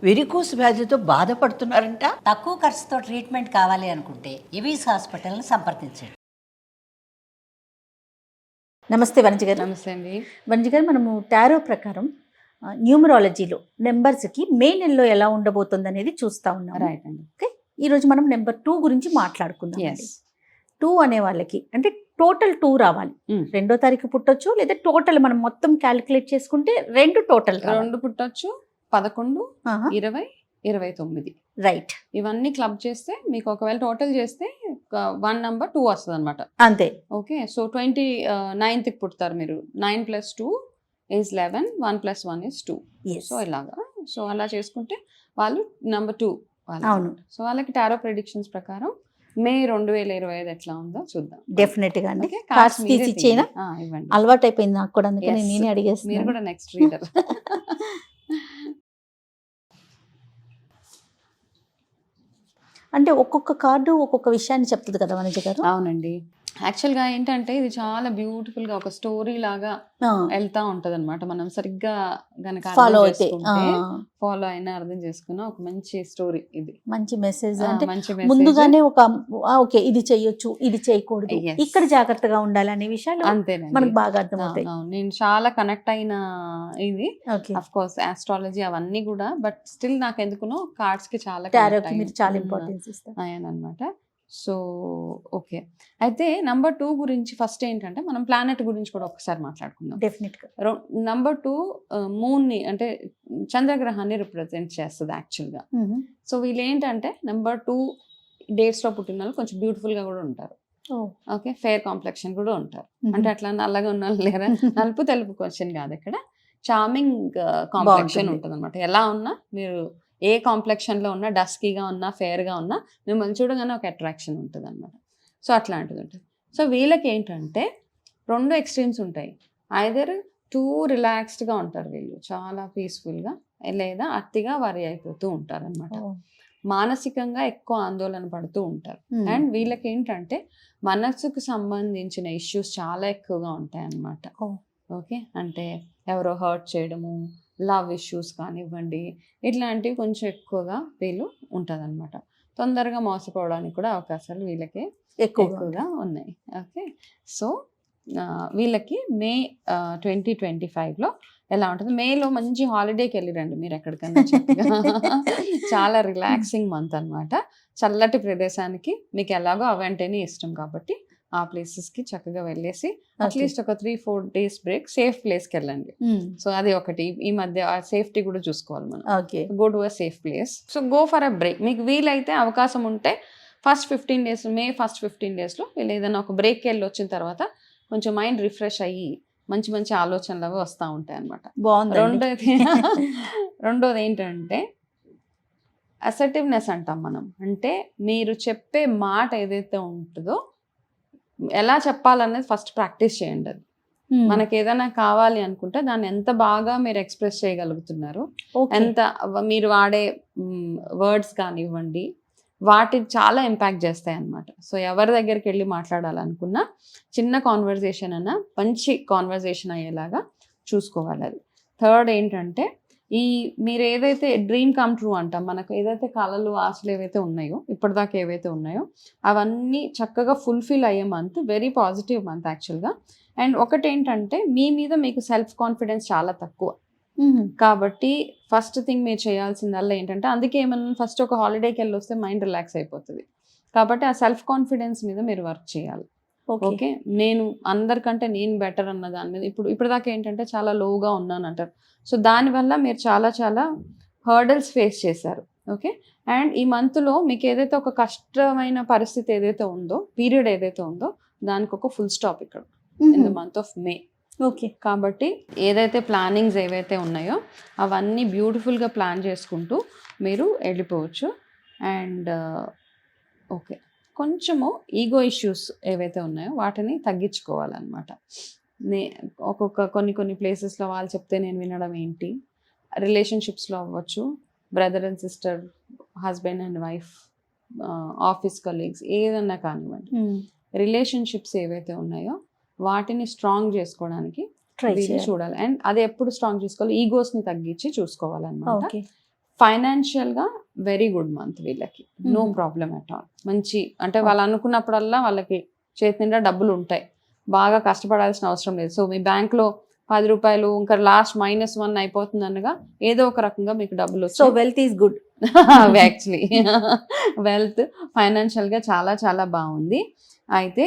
Varicose వ్యాధితో బాధపడుతున్నారంట. తక్కువ ఖర్చుతో ట్రీట్మెంట్ కావాలి అనుకుంటే ఎవిస్ హాస్పిటల్ని సంప్రదించండి. నమస్తే వనజ గారు. నమస్తే అండి. వనజ గారు, మనము టారో ప్రకారం న్యూమరాలజీలో నెంబర్స్కి మే నెలలో ఎలా ఉండబోతుంది అనేది చూస్తూ ఉన్నాం. రైట్ అండి. ఓకే, ఈరోజు మనం నెంబర్ 2 గురించి మాట్లాడుకుందాం. 2 అనే వాళ్ళకి అంటే టోటల్ 2 రావాలి. 2వ తారీఖు పుట్టొచ్చు, లేదా టోటల్ మనం మొత్తం క్యాలిక్యులేట్ చేసుకుంటే 2 టోటల్ 2 పుట్టొచ్చు, 11, 20, 29 రైట్. ఇవన్నీ క్లబ్ చేస్తే మీకు ఒకవేళ టోటల్ చేస్తే 1 నెంబర్ 2 వస్తుంది అనమాట. అంతే. ఓకే, సో 29th పుడతారు మీరు. 9 + 2 is 11, 1 + 1 is 2. సో ఇలాగా, సో అలా చేసుకుంటే వాళ్ళు నెంబర్ 2 వాళ్ళు. అవును. సో వాళ్ళకి టారో ప్రెడిక్షన్స్ ప్రకారం మే 2025 ఎట్లా ఉందో చూద్దాం. డెఫినెట్ గా అండి. కార్డ్స్ తీసి ఇచ్చేనా? ఇవ్వండి. అలవాటు అయిపోయింది నాకు కూడా, అందుకని నేనే అడిగేస్తాను. మీరు కూడా నెక్స్ట్ రీడర్. అంటే ఒక్కొక్క కార్డు ఒక్కొక్క విషయాన్ని చెప్తుంది కదా వనజ గారు. అవునండి. యాక్చువల్గా ఏంటంటే ఇది చాలా బ్యూటిఫుల్ గా ఒక స్టోరీ లాగా వెళ్తా ఉంటది అనమాట. మనం సరిగ్గా గనక ఫాలో అయినా అర్థం చేసుకున్న ఒక మంచి స్టోరీ ఇది. మంచి మెసేజ్. అంటే మంచి ముందుగానే ఒక ఓకే ఇది చెయ్యొచ్చు, ఇది చేయకూడదు, ఇక్కడ జాగ్రత్తగా ఉండాలి అనే విషయాలు అంతేనండి, మనకు బాగా అర్థమవుతాయి. నేను చాలా కనెక్ట్ అయిన ఇది. అఫ్ కోర్స్ ఆస్ట్రాలజీ అవన్నీ కూడా, బట్ స్టిల్ నాకు ఎందుకునో కార్డ్స్ కి చాలా టారోకి మీరు చాలా ఇంపార్టెన్స్ ఇస్తారు అయ్యానమాట. సో ఓకే, అయితే నెంబర్ 2 గురించి ఫస్ట్ ఏంటంటే మనం ప్లానెట్ గురించి కూడా ఒకసారి మాట్లాడుకుందాం. డెఫినెట్ గా. నెంబర్ 2 మూన్ ని అంటే చంద్రగ్రహాన్ని రిప్రజెంట్ చేస్తుంది యాక్చువల్గా. సో వీళ్ళు ఏంటంటే నెంబర్ 2 డేట్స్ లో పుట్టిన వాళ్ళు కొంచెం బ్యూటిఫుల్ గా కూడా ఉంటారు. ఓకే, ఫెయిర్ కాంప్లెక్షన్ కూడా ఉంటారు. అంటే అట్లా నల్లగా ఉన్న వాళ్ళు లేరా, నలుపు తెలుపు క్వశ్చన్ కాదు ఇక్కడ, చార్మింగ్ కాంప్లెక్షన్ ఉంటుంది అనమాట. ఎలా ఉన్నా మీరు ఏ కాంప్లెక్షన్ లో ఉన్నా, డస్కీగా ఉన్నా, ఫెయిర్ గా ఉన్నా, మిమ్మల్ని చూడగానే ఒక అట్రాక్షన్ ఉంటుంది అనమాట. సో అట్లాంటిది ఉంటుంది. సో వీళ్ళకి ఏంటంటే 2 ఎక్స్ట్రీమ్స్ ఉంటాయి. ఐదర్ టూ రిలాక్స్డ్గా ఉంటారు వీళ్ళు, చాలా పీస్ఫుల్గా, లేదా అతిగా వరి అయిపోతూ ఉంటారు అనమాట. మానసికంగా ఎక్కువ ఆందోళన పడుతూ ఉంటారు. అండ్ వీళ్ళకి ఏంటంటే మనసుకు సంబంధించిన ఇష్యూస్ చాలా ఎక్కువగా ఉంటాయి అన్నమాట. ఓకే, అంటే ఎవరో హర్ట్ చేయడము, లవ్ ఇష్యూస్ కానివ్వండి, ఇట్లాంటివి కొంచెం ఎక్కువగా వీళ్ళు ఉంటుందన్నమాట. తొందరగా మోసపోవడానికి కూడా అవకాశాలు వీళ్ళకి ఎక్కువగా ఉన్నాయి. ఓకే, సో వీళ్ళకి మే 2025లో ఎలా ఉంటుంది? మేలో మంచి హాలిడేకి వెళ్ళిరండి మీరు ఎక్కడికన్నా. చాలా రిలాక్సింగ్ మంత్ అనమాట. చల్లటి ప్రదేశానికి, మీకు ఎలాగో అవంటేనే ఇష్టం కాబట్టి ఆ ప్లేసెస్కి చక్కగా వెళ్ళేసి అట్లీస్ట్ ఒక 3-4 days బ్రేక్ సేఫ్ ప్లేస్కి వెళ్ళండి. సో అది ఒకటి. ఈ మధ్య ఆ సేఫ్టీ కూడా చూసుకోవాలి మనం. Go to a safe place. So go for a break. మీకు వీలైతే అవకాశం ఉంటే ఫస్ట్ 15 days, మే ఫస్ట్ 15 daysలో వీళ్ళు ఏదైనా ఒక బ్రేక్కి వెళ్ళి వచ్చిన తర్వాత కొంచెం మైండ్ రిఫ్రెష్ అయ్యి మంచి మంచి ఆలోచనలు అవి వస్తూ ఉంటాయి అనమాట. రెండోది ఏంటంటే అసర్టివ్నెస్ అంటాం మనం. అంటే మీరు చెప్పే మాట ఏదైతే ఉంటుందో ఎలా చెప్పాలనేది ఫస్ట్ ప్రాక్టీస్ చేయండి. అది మనకి ఏదైనా కావాలి అనుకుంటే దాన్ని ఎంత బాగా మీరు ఎక్స్ప్రెస్ చేయగలుగుతున్నారు, ఎంత మీరు వాడే వర్డ్స్ కానివ్వండి, వాటి చాలా ఇంపాక్ట్ చేస్తాయి అన్నమాట. సో ఎవరి దగ్గరికి వెళ్ళి మాట్లాడాలనుకున్నా చిన్న కాన్వర్జేషన్ అన్నా మంచి కాన్వర్జేషన్ అయ్యేలాగా చూసుకోవాలి. అది. థర్డ్ ఏంటంటే మీరు ఏదైతే డ్రీమ్ కమ్ ట్రూ అంటాం, మనకు ఏదైతే కళలు, ఆశలు ఏవైతే ఉన్నాయో, ఇప్పటిదాకా ఏవైతే ఉన్నాయో అవన్నీ చక్కగా ఫుల్ఫిల్ అయ్యే మంత్, వెరీ పాజిటివ్ మంత్ యాక్చువల్గా. అండ్ ఒకటి ఏంటంటే మీ మీద మీకు సెల్ఫ్ కాన్ఫిడెన్స్ చాలా తక్కువ కాబట్టి ఫస్ట్ థింగ్ మీరు చేయాల్సిందల్లా ఏంటంటే, అందుకే ఏమన్నా ఫస్ట్ ఒక హాలిడేకి వెళ్ళి వస్తే మైండ్ రిలాక్స్ అయిపోతుంది. కాబట్టి ఆ సెల్ఫ్ కాన్ఫిడెన్స్ మీద మీరు వర్క్ చేయాలి. ఓకే, నేను అందరికంటే నేను బెటర్ అన్న దాని మీద ఇప్పటిదాకా ఏంటంటే చాలా లోగా ఉన్నాను అంటారు. సో దానివల్ల మీరు చాలా చాలా హర్డల్స్ ఫేస్ చేశారు. ఓకే, అండ్ ఈ మంత్లో మీకు ఏదైతే ఒక కష్టమైన పరిస్థితి ఏదైతే ఉందో, పీరియడ్ ఏదైతే ఉందో, దానికి ఒక ఫుల్ స్టాప్ ఇక్కడ in the month of May. Okay, కాబట్టి ఏదైతే ప్లానింగ్స్ ఏవైతే ఉన్నాయో అవన్నీ బ్యూటిఫుల్గా ప్లాన్ చేసుకుంటూ మీరు వెళ్ళిపోవచ్చు. అండ్ ఓకే, కొంచెము ఈగో ఇష్యూస్ ఏవైతే ఉన్నాయో వాటిని తగ్గించుకోవాలన్నమాట. కొన్ని ప్లేసెస్లో వాళ్ళు చెప్తే నేను వినడం ఏంటి, రిలేషన్షిప్స్లో అవ్వచ్చు, brother and sister, husband and wife, office colleagues, ఏదన్నా కానివ్వండి, రిలేషన్షిప్స్ ఏవైతే ఉన్నాయో వాటిని స్ట్రాంగ్ చేసుకోవడానికి చూడాలి. అండ్ అది ఎప్పుడు స్ట్రాంగ్ చేసుకోవాలి, ఈగోస్ని తగ్గించి చూసుకోవాలన్నమాట. ఫైనాన్షియల్గా వెరీ గుడ్ మంత్ వీళ్ళకి, నో ప్రాబ్లం అట్ ఆల్. మంచి అంటే వాళ్ళు అనుకున్నప్పుడల్లా వాళ్ళకి చేతి నిండా డబ్బులు ఉంటాయి, బాగా కష్టపడాల్సిన అవసరం లేదు. సో మీ బ్యాంక్లో 10 రూపాయలు ఇంకా లాస్ట్ -1 అయిపోతుంది అనగా ఏదో ఒక రకంగా మీకు డబ్బులు so wealth is good. Actually wealth ఫైనాన్షియల్గా చాలా చాలా బాగుంది. అయితే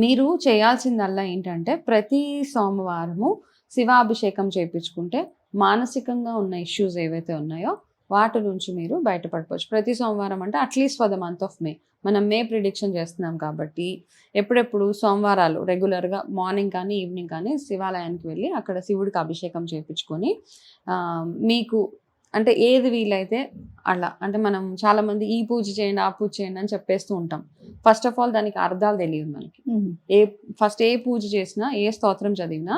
మీరు చేయాల్సిందల్లా ఏంటంటే ప్రతి సోమవారము శివాభిషేకం చేయించుకుంటే మానసికంగా ఉన్న ఇష్యూస్ ఏవైతే ఉన్నాయో వాటి నుంచి మీరు బయటపడిపోవచ్చు. ప్రతి సోమవారం అంటే at least for the month of May, మనం మే ప్రిడిక్షన్ చేస్తున్నాం కాబట్టి ఎప్పుడెప్పుడు సోమవారాలు రెగ్యులర్గా మార్నింగ్ కానీ ఈవినింగ్ కానీ శివాలయానికి వెళ్ళి అక్కడ శివుడికి అభిషేకం చేయించుకొని మీకు అంటే ఏది వీలైతే అలా, అంటే మనం చాలామంది ఈ పూజ చేయండి ఆ పూజ చేయండి అని చెప్పేస్తూ ఉంటాం. ఫస్ట్ ఆఫ్ ఆల్ దానికి అర్థాలు తెలియదు మనకి. ఏ పూజ చేసినా ఏ స్తోత్రం చదివినా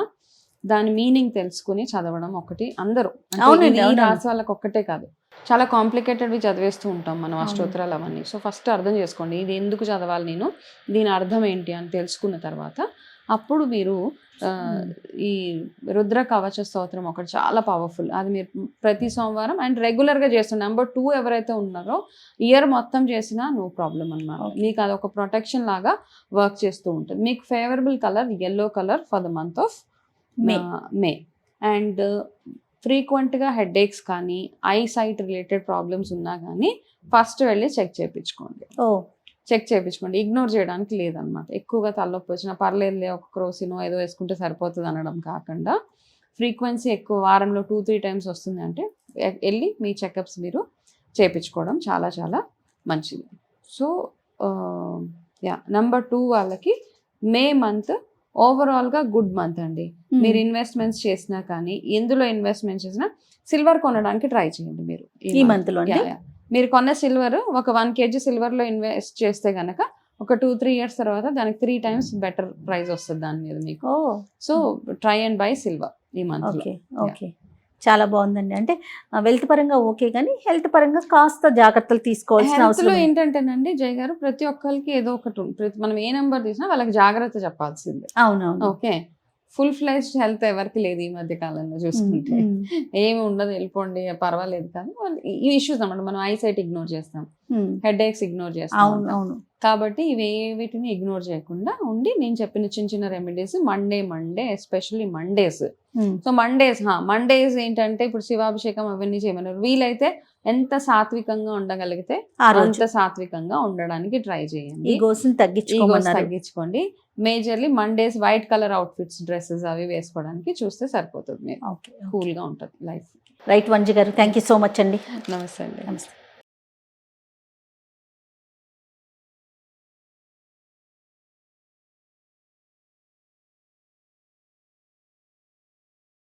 దాని మీనింగ్ తెలుసుకుని చదవడం ఒకటి. అందరూ ఈ రాశి వాళ్ళకి ఒక్కటే కాదు, చాలా కాంప్లికేటెడ్వి చదివేస్తూ ఉంటాం మనం అష్టోత్తరాలు అవన్నీ. సో ఫస్ట్ అర్థం చేసుకోండి ఇది ఎందుకు చదవాలి నేను, దీని అర్థం ఏంటి అని తెలుసుకున్న తర్వాత అప్పుడు మీరు ఈ రుద్ర కవచ స్తోత్రం ఒకటి చాలా పవర్ఫుల్, అది మీరు ప్రతి సోమవారం అండ్ రెగ్యులర్గా చేస్తున్నారు. నెంబర్ 2 ఎవరైతే ఉన్నారో ఇయర్ మొత్తం చేసినా నో ప్రాబ్లం అన్నమాట. మీకు అది ఒక ప్రొటెక్షన్ లాగా వర్క్ చేస్తూ ఉంటుంది. మీకు favourable colour yellow colour for the month of May. And ఫ్రీక్వెంట్గా హెడేక్స్ కానీ ఐ సైట్ రిలేటెడ్ ప్రాబ్లమ్స్ ఉన్నా కానీ ఫస్ట్ వెళ్ళి చెక్ చేయించుకోండి. ఇగ్నోర్ చేయడానికి లేదనమాట. ఎక్కువగా తలనొప్పి వచ్చినా పర్లేదులే ఒక క్రోసినో ఏదో వేసుకుంటే సరిపోతుంది అనడం కాకుండా ఫ్రీక్వెన్సీ ఎక్కువ వారంలో 2-3 టైమ్స్ వస్తుంది అంటే వెళ్ళి మీ చెకప్స్ మీరు చేయించుకోవడం చాలా చాలా మంచిది. సో నెంబర్ 2 వాళ్ళకి మే మంత్ ఓవరాల్గా గుడ్ మంత్ అండి. మీరు ఇన్వెస్ట్మెంట్స్ చేసినా కానీ ఎందులో ఇన్వెస్ట్మెంట్ చేసినా సిల్వర్ కొనడానికి ట్రై చేయండి మీరు ఈ మంత్లో. మీరు కొన్న సిల్వర్ ఒక 1 kg సిల్వర్లో ఇన్వెస్ట్ చేస్తే కనుక ఒక 2-3 years తర్వాత దానికి 3 times బెటర్ ప్రైస్ వస్తుంది దాని మీద మీకు. So try and by silver ఈ మంత్. ఓకే, చాలా బాగుందండి. అంటే వెల్త్ పరంగా ఓకే, కానీ హెల్త్ పరంగా కాస్త జాగ్రత్తలు తీసుకోవాల్సిన అవసరం ఏంటంటేనండి జయ గారు, ప్రతి ఒక్కరికి ఏదో ఒకటి మనం ఏ నెంబర్ తీసినా వాళ్ళకి జాగ్రత్త చెప్పాల్సిందే. అవునవును. ఓకే, ఫుల్ ఫ్లెజ్డ్ హెల్త్ ఎవరికి లేదు ఈ మధ్య కాలంలో చూసుకుంటే. ఏమి ఉండదు, వెళ్ళిపోండి పర్వాలేదు. కానీ ఈ ఇష్యూస్ అన్నమాట, మనం ఐసైట్ ఇగ్నోర్ చేస్తాం, హెడేక్స్ ఇగ్నోర్ చేస్తాం. అవును. కాబట్టి వీటిని ఇగ్నోర్ చేయకుండా ఉండి నేను చెప్పిన చిన్న చిన్న remedies Monday especially Mondays. So Mondays ఏంటంటే ఇప్పుడు శివాభిషేకం అవన్నీ చేయమన్నారు. వీలైతే ఎంత సాత్వికంగా ఉండగలిగితే అంత సాత్వికంగా ఉండడానికి ట్రై చేయండి. ఈగోస్ని తగ్గించుకోండి. Majorly Mondays white colour outfits dresses అవి వేసుకోవడానికి చూస్తే సరిపోతుంది. మీరు కూల్గా ఉంటుంది లైఫ్. రైట్ వంజి గారు, థ్యాంక్ యూ సో మచ్ అండి. నమస్తే అండి. నమస్తే.